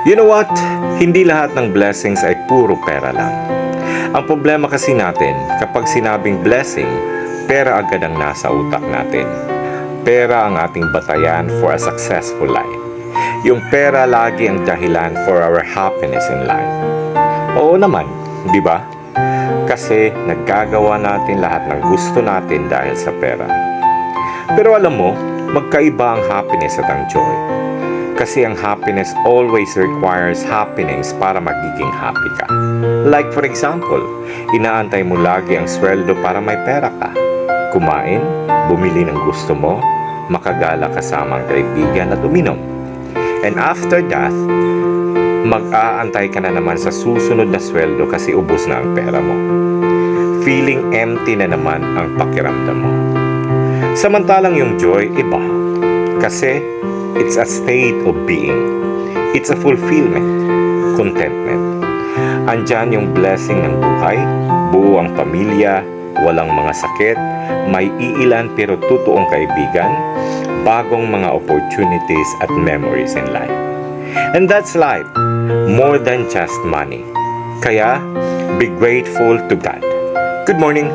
You know what? Hindi lahat ng blessings ay puro pera lang. Ang problema kasi natin, kapag sinabing blessing, pera agad ang nasa utak natin. Pera ang ating batayan for a successful life. Yung pera lagi ang dahilan for our happiness in life. Oo naman, di ba? Kasi naggagawa natin lahat ng gusto natin dahil sa pera. Pero alam mo, magkaiba ang happiness at ang joy. Kasi ang happiness always requires happiness para magiging happy ka. Like for example, inaantay mo lagi ang sweldo para may pera ka. Kumain, bumili ng gusto mo, makagala kasama ang kaibigan at uminom. And after that, mag-aantay ka na naman sa susunod na sweldo kasi ubos na ang pera mo. Feeling empty na naman ang pakiramdam mo. Samantalang yung joy, iba. Kasi it's a state of being. It's a fulfillment, contentment. Andyan yung blessing ng buhay, buo ang pamilya, walang mga sakit, may iilan pero totoong kaibigan, bagong mga opportunities at memories in life. And that's life, more than just money. Kaya, be grateful to God. Good morning!